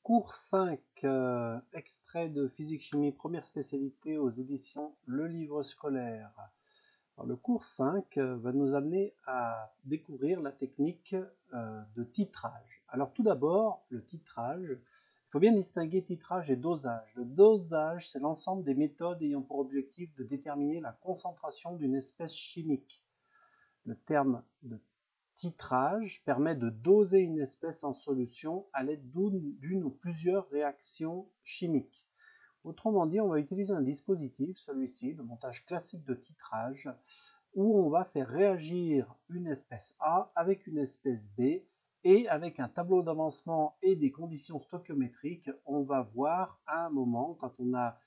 Cours 5, extrait de physique-chimie, première spécialité aux éditions Le Livre Scolaire. Alors, le cours 5 va nous amener à découvrir la technique de titrage. Alors tout d'abord, le titrage, il faut bien distinguer titrage et dosage. Le dosage, c'est l'ensemble des méthodes ayant pour objectif de déterminer la concentration d'une espèce chimique. Le terme de titrage permet de doser une espèce en solution à l'aide d'une ou plusieurs réactions chimiques. Autrement dit, on va utiliser un dispositif, celui-ci, le montage classique de titrage, où on va faire réagir une espèce A avec une espèce B, et avec un tableau d'avancement et des conditions stoichiométriques, on va voir à un moment, quand on a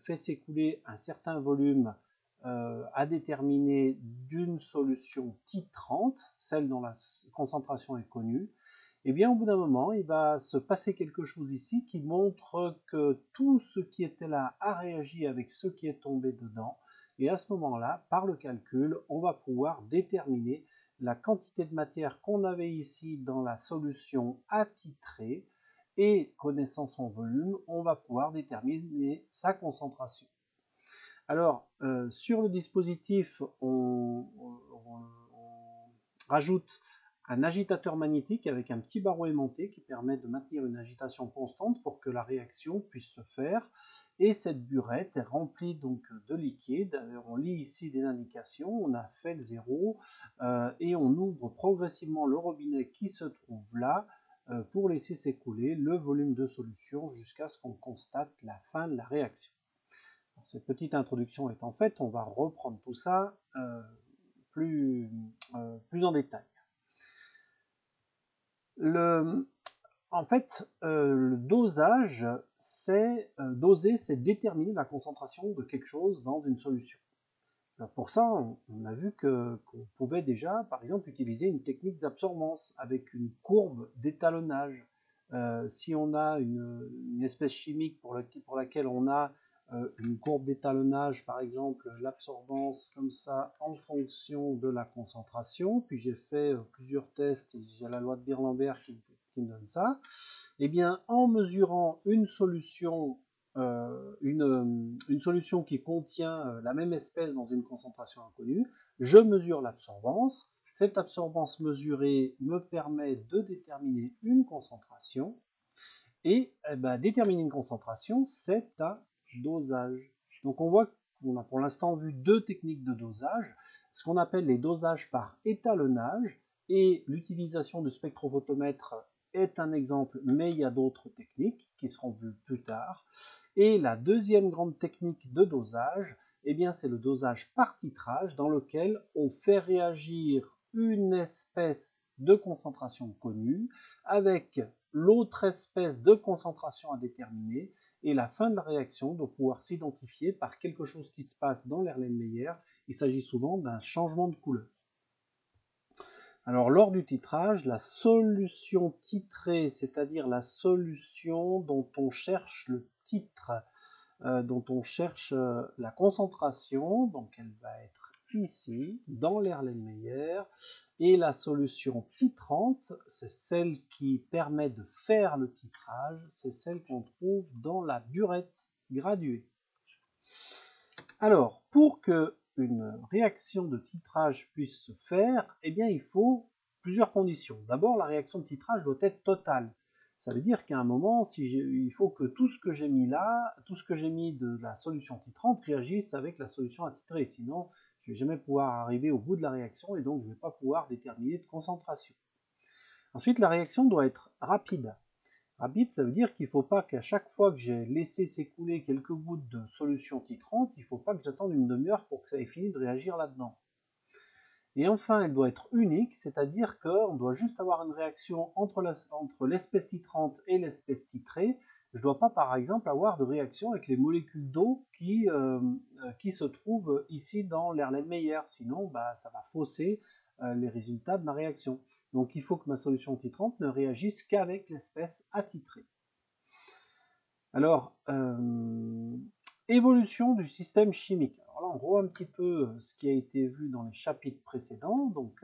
fait s'écouler un certain volume à déterminer d'une solution titrante, celle dont la concentration est connue, et bien au bout d'un moment, il va se passer quelque chose ici qui montre que tout ce qui était là a réagi avec ce qui est tombé dedans, et à ce moment-là, par le calcul, on va pouvoir déterminer la quantité de matière qu'on avait ici dans la solution attitrée, et connaissant son volume, on va pouvoir déterminer sa concentration. Alors, sur le dispositif, on rajoute un agitateur magnétique avec un petit barreau aimanté qui permet de maintenir une agitation constante pour que la réaction puisse se faire. Et cette burette est remplie donc de liquide. On lit ici des indications, on a fait le 0 et on ouvre progressivement le robinet qui se trouve là pour laisser s'écouler le volume de solution jusqu'à ce qu'on constate la fin de la réaction. Cette petite introduction étant faite, on va reprendre tout ça plus en détail. En fait, le dosage, doser, c'est déterminer la concentration de quelque chose dans une solution. Alors pour ça, on a vu qu'on pouvait déjà, par exemple, utiliser une technique d'absorbance avec une courbe d'étalonnage. Si on a une espèce chimique pour laquelle on a une courbe d'étalonnage, par exemple l'absorbance comme ça en fonction de la concentration, puis j'ai fait plusieurs tests et j'ai la loi de Beer-Lambert qui me donne ça, et bien en mesurant une solution qui contient la même espèce dans une concentration inconnue, je mesure l'absorbance. Cette absorbance mesurée me permet de déterminer une concentration, et déterminer une concentration, c'est un dosage. Donc on voit qu'on a pour l'instant vu deux techniques de dosage, ce qu'on appelle les dosages par étalonnage, et l'utilisation du spectrophotomètre est un exemple, mais il y a d'autres techniques qui seront vues plus tard. Et la deuxième grande technique de dosage, eh bien c'est le dosage par titrage, dans lequel on fait réagir une espèce de concentration connue avec l'autre espèce de concentration à déterminer, et la fin de la réaction doit pouvoir s'identifier par quelque chose qui se passe dans l'Erlenmeyer. Il s'agit souvent d'un changement de couleur. Alors lors du titrage, la solution titrée, c'est-à-dire la solution dont on cherche le titre, dont on cherche la concentration, donc elle va être ici, dans l'Erlenmeyer, et la solution titrante, c'est celle qui permet de faire le titrage, c'est celle qu'on trouve dans la burette graduée. Alors, pour que une réaction de titrage puisse se faire, eh bien, il faut plusieurs conditions. D'abord, la réaction de titrage doit être totale. Ça veut dire qu'à un moment, il faut que tout ce que j'ai mis là, tout ce que j'ai mis de la solution titrante réagisse avec la solution attitrée. Sinon, je ne vais jamais pouvoir arriver au bout de la réaction et donc je ne vais pas pouvoir déterminer de concentration. Ensuite, la réaction doit être rapide. Rapide, ça veut dire qu'il ne faut pas qu'à chaque fois que j'ai laissé s'écouler quelques gouttes de solution titrante, il ne faut pas que j'attende une demi-heure pour que ça ait fini de réagir là-dedans. Et enfin, elle doit être unique, c'est-à-dire qu'on doit juste avoir une réaction entre l'espèce titrante et l'espèce titrée. Je ne dois pas, par exemple, avoir de réaction avec les molécules d'eau qui se trouvent ici dans l'Erlenmeyer. Sinon, ça va fausser les résultats de ma réaction. Donc, il faut que ma solution titrante ne réagisse qu'avec l'espèce attitrée. Alors, évolution du système chimique. Alors là, on revoit un petit peu ce qui a été vu dans les chapitres précédents. Donc,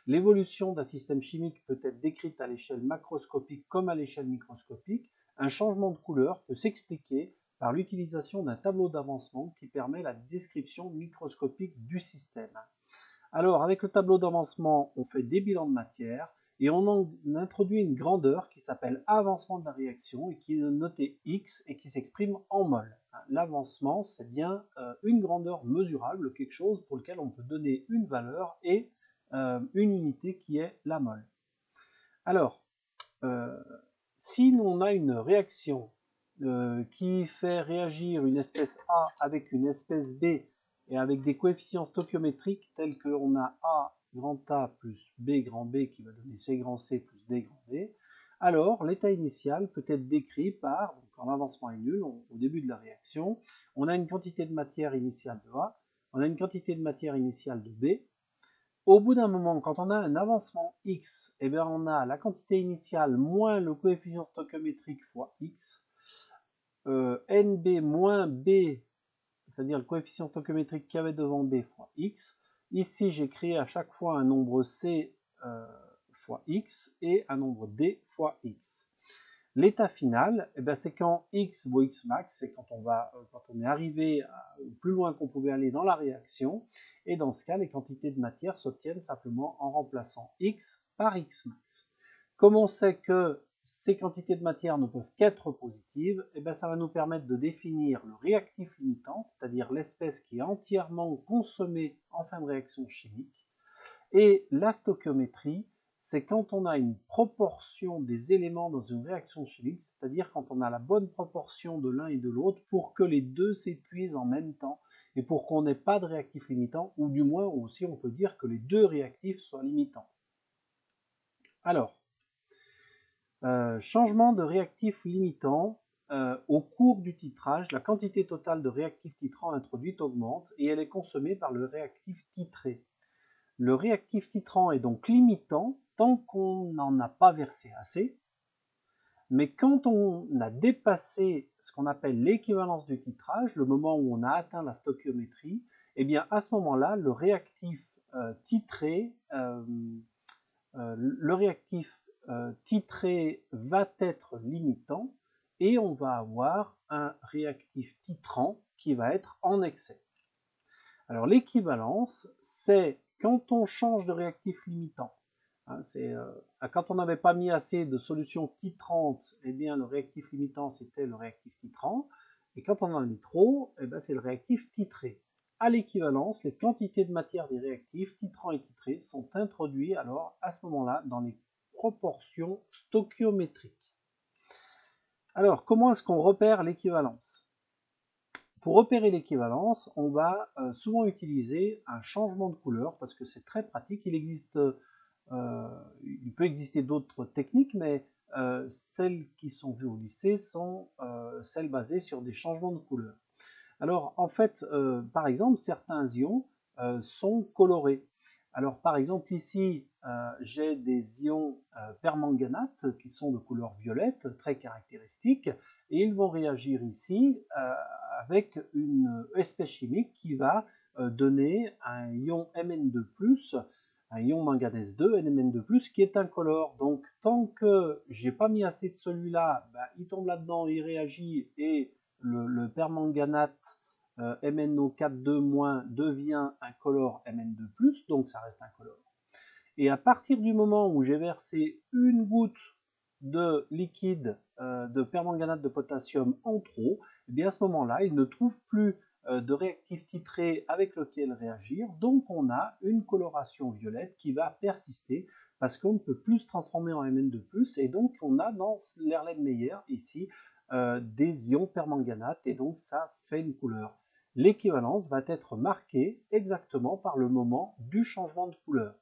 l'évolution d'un système chimique peut être décrite à l'échelle macroscopique comme à l'échelle microscopique. Un changement de couleur peut s'expliquer par l'utilisation d'un tableau d'avancement qui permet la description microscopique du système. Alors, avec le tableau d'avancement, on fait des bilans de matière et on introduit une grandeur qui s'appelle avancement de la réaction et qui est notée X et qui s'exprime en mol. L'avancement, c'est bien une grandeur mesurable, quelque chose pour lequel on peut donner une valeur et une unité qui est la mol. Alors, si on a une réaction qui fait réagir une espèce A avec une espèce B et avec des coefficients stoichiométriques tels que on a A grand A plus B grand B qui va donner C grand C plus D grand D, alors l'état initial peut être décrit par, donc quand l'avancement est nul, au début de la réaction, on a une quantité de matière initiale de A, on a une quantité de matière initiale de B. Au bout d'un moment, quand on a un avancement x, eh bien on a la quantité initiale moins le coefficient stoichiométrique fois x, NB moins B, c'est-à-dire le coefficient stoichiométrique qu'il y avait devant B fois x. Ici, j'ai créé à chaque fois un nombre C fois x et un nombre D fois x. L'état final, eh c'est quand x vaut x max, c'est quand on est arrivé au plus loin qu'on pouvait aller dans la réaction, et dans ce cas, les quantités de matière s'obtiennent simplement en remplaçant x par x max. Comme on sait que ces quantités de matière ne peuvent qu'être positives, eh ça va nous permettre de définir le réactif limitant, c'est-à-dire l'espèce qui est entièrement consommée en fin de réaction chimique, et la stoichiométrie, c'est quand on a une proportion des éléments dans une réaction chimique, c'est-à-dire quand on a la bonne proportion de l'un et de l'autre pour que les deux s'épuisent en même temps et pour qu'on n'ait pas de réactif limitant, ou du moins aussi on peut dire que les deux réactifs soient limitants. Alors, changement de réactif limitant. Au cours du titrage, la quantité totale de réactif titrant introduite augmente et elle est consommée par le réactif titré. Le réactif titrant est donc limitant tant qu'on n'en a pas versé assez, mais quand on a dépassé ce qu'on appelle l'équivalence du titrage, le moment où on a atteint la stoichiométrie, eh bien à ce moment-là, le réactif titré va être limitant et on va avoir un réactif titrant qui va être en excès. Alors l'équivalence, c'est quand on change de réactif limitant. Quand on n'avait pas mis assez de solution titrante, eh bien le réactif limitant c'était le réactif titrant, et quand on en a mis trop, eh bien, c'est le réactif titré. À l'équivalence, les quantités de matière des réactifs titrants et titrés sont introduits alors à ce moment-là dans les proportions stoichiométriques. Alors comment est-ce qu'on repère l'équivalence ? Pour repérer l'équivalence, on va souvent utiliser un changement de couleur parce que c'est très pratique. Il peut exister d'autres techniques, mais celles qui sont vues au lycée sont celles basées sur des changements de couleur. Alors en fait, par exemple, certains ions sont colorés. Alors par exemple ici, j'ai des ions permanganate qui sont de couleur violette, très caractéristiques, et ils vont réagir ici avec une espèce chimique qui va donner un ion Mn2+, un ion manganèse 2, NMN2+, qui est incolore. Donc tant que j'ai pas mis assez de celui-là, il tombe là-dedans, il réagit, et le permanganate MnO4 2- devient incolore Mn2+, donc ça reste incolore. Et à partir du moment où j'ai versé une goutte de liquide de permanganate de potassium en trop, et bien à ce moment-là, il ne trouve plus de réactif titré avec lequel réagir, donc on a une coloration violette qui va persister parce qu'on ne peut plus se transformer en Mn2+, et donc on a dans l'Erlenmeyer ici des ions permanganate, et donc ça fait une couleur. L'équivalence va être marquée exactement par le moment du changement de couleur.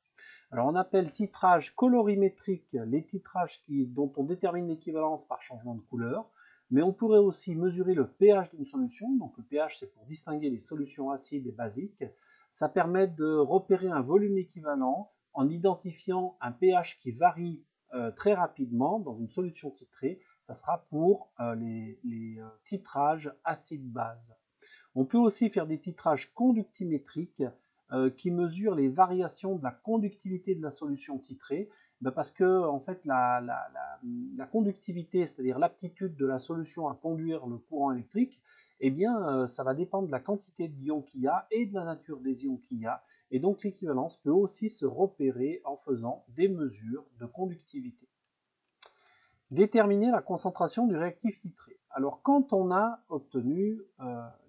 Alors on appelle titrage colorimétrique les titrages dont on détermine l'équivalence par changement de couleur, mais on pourrait aussi mesurer le pH d'une solution. Donc le pH, c'est pour distinguer les solutions acides et basiques. Ça permet de repérer un volume équivalent en identifiant un pH qui varie très rapidement dans une solution titrée. Ça sera pour les titrages acide-base. On peut aussi faire des titrages conductimétriques qui mesurent les variations de la conductivité de la solution titrée. Ben parce que en fait la conductivité, c'est-à-dire l'aptitude de la solution à conduire le courant électrique, eh bien ça va dépendre de la quantité d'ions qu'il y a et de la nature des ions qu'il y a. Et donc l'équivalence peut aussi se repérer en faisant des mesures de conductivité. Déterminer la concentration du réactif titré. Alors quand on a obtenu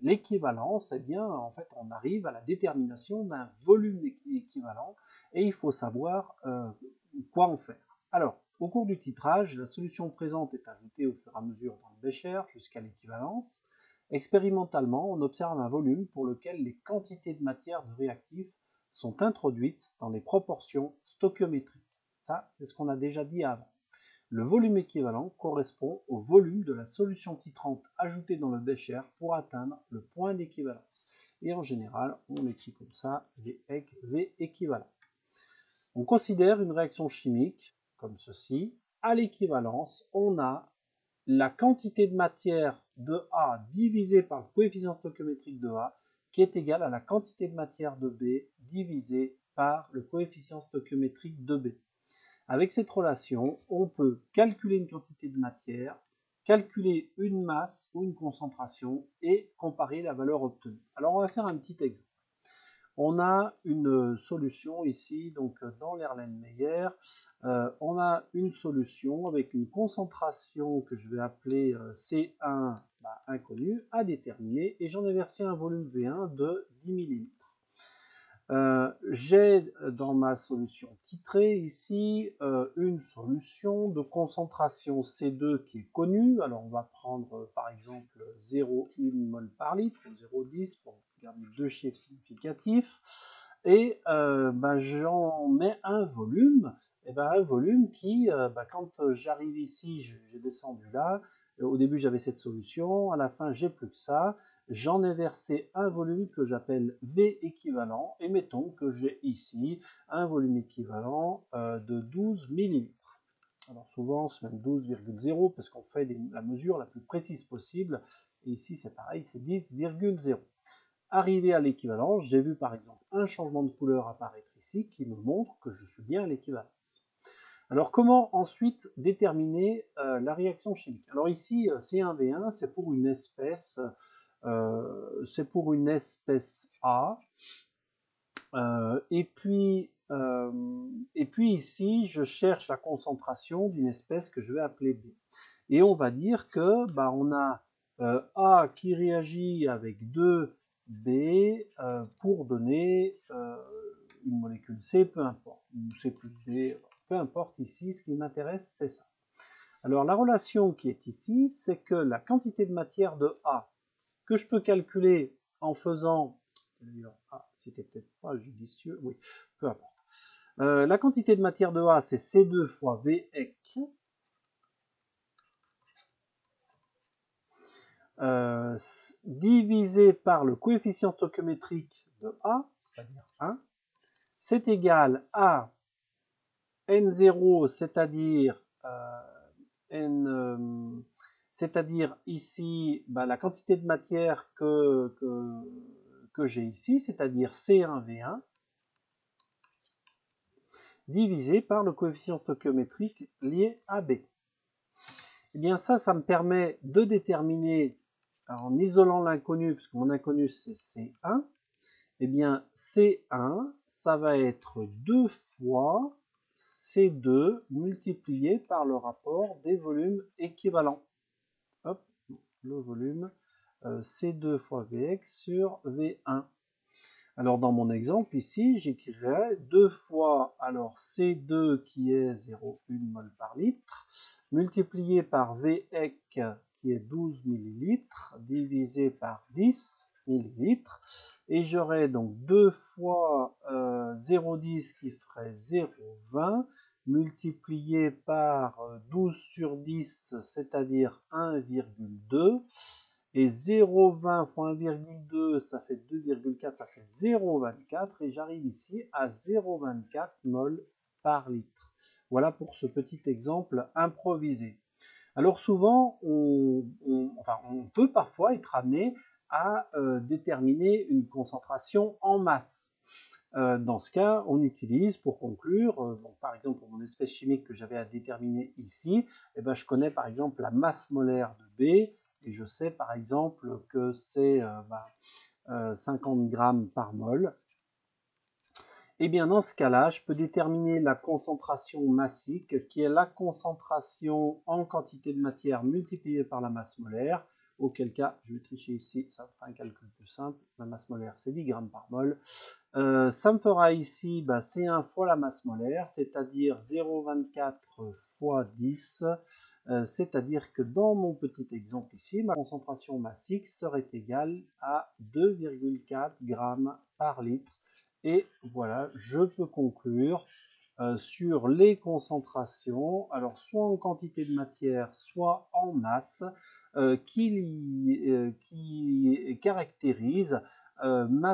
l'équivalence, eh bien en fait on arrive à la détermination d'un volume équivalent et il faut savoir quoi en faire. Alors au cours du titrage, la solution présente est ajoutée au fur et à mesure dans le bécher jusqu'à l'équivalence. Expérimentalement, on observe un volume pour lequel les quantités de matière de réactif sont introduites dans les proportions stoichiométriques. Ça, c'est ce qu'on a déjà dit avant. Le volume équivalent correspond au volume de la solution titrante ajoutée dans le bécher pour atteindre le point d'équivalence. Et en général, on l'écrit comme ça, V équivalent. On considère une réaction chimique comme ceci. À l'équivalence, on a la quantité de matière de A divisée par le coefficient stoichiométrique de A qui est égal à la quantité de matière de B divisée par le coefficient stoichiométrique de B. Avec cette relation, on peut calculer une quantité de matière, calculer une masse ou une concentration et comparer la valeur obtenue. Alors on va faire un petit exemple. On a une solution ici, donc dans l'Erlenmeyer, on a une solution avec une concentration que je vais appeler C1 inconnue à déterminer et j'en ai versé un volume V1 de 10 ml. J'ai dans ma solution titrée ici une solution de concentration C2 qui est connue. Alors on va prendre par exemple 0,1 mol par litre, 0,10 pour garder deux chiffres significatifs. Et j'en mets un volume, et un volume qui, quand j'arrive ici, j'ai descendu là, au début j'avais cette solution, à la fin j'ai plus que ça. J'en ai versé un volume que j'appelle V équivalent et mettons que j'ai ici un volume équivalent de 12 ml. Alors souvent c'est même 12,0 parce qu'on fait la mesure la plus précise possible et ici c'est pareil, c'est 10,0. Arrivé à l'équivalence, j'ai vu par exemple un changement de couleur apparaître ici qui me montre que je suis bien à l'équivalence. Alors comment ensuite déterminer la réaction chimique? Alors ici C1V1 c'est pour une espèce A. Et puis ici, je cherche la concentration d'une espèce que je vais appeler B. Et on va dire que on a A qui réagit avec 2B pour donner une molécule C, peu importe, ou C plus D, peu importe ici, ce qui m'intéresse, c'est ça. Alors la relation qui est ici, c'est que la quantité de matière de A que je peux calculer en faisant, c'était peut-être pas judicieux, oui, peu importe. La quantité de matière de A, c'est C2 fois Vec, divisé par le coefficient stoichiométrique de A, c'est-à-dire 1, c'est égal à N0, c'est-à-dire c'est-à-dire ici la quantité de matière que j'ai ici, c'est-à-dire C1V1, divisé par le coefficient stoichiométrique lié à B. Et bien ça me permet de déterminer, en isolant l'inconnu, puisque mon inconnu c'est C1, et bien C1, ça va être 2 fois C2 multiplié par le rapport des volumes équivalents. Hop, le volume C2 fois Vx sur V1. Alors dans mon exemple ici, j'écrirai 2 fois alors C2 qui est 0,1 mol par litre, multiplié par Vec qui est 12 ml, divisé par 10 ml, et j'aurai donc 2 fois 0,10 qui ferait 0,20, multiplié par 12 sur 10, c'est-à-dire 1,2, et 0,20 fois 1,2, ça fait 2,4, ça fait 0,24, et j'arrive ici à 0,24 mol par litre. Voilà pour ce petit exemple improvisé. Alors souvent, on peut parfois être amené à déterminer une concentration en masse. Dans ce cas, on utilise pour conclure, donc par exemple pour mon espèce chimique que j'avais à déterminer ici, eh ben, je connais par exemple la masse molaire de B, et je sais par exemple que c'est 50 grammes par mol. Et bien dans ce cas-là, je peux déterminer la concentration massique, qui est la concentration en quantité de matière multipliée par la masse molaire, auquel cas, je vais tricher ici, ça fera un calcul plus simple, la masse molaire c'est 10 grammes par mol. Ça me fera ici C1 fois la masse molaire, c'est-à-dire 0,24 fois 10, c'est-à-dire que dans mon petit exemple ici, ma concentration massique serait égale à 2,4 grammes par litre. Et voilà, je peux conclure sur les concentrations, alors soit en quantité de matière, soit en masse, qui caractérisent ma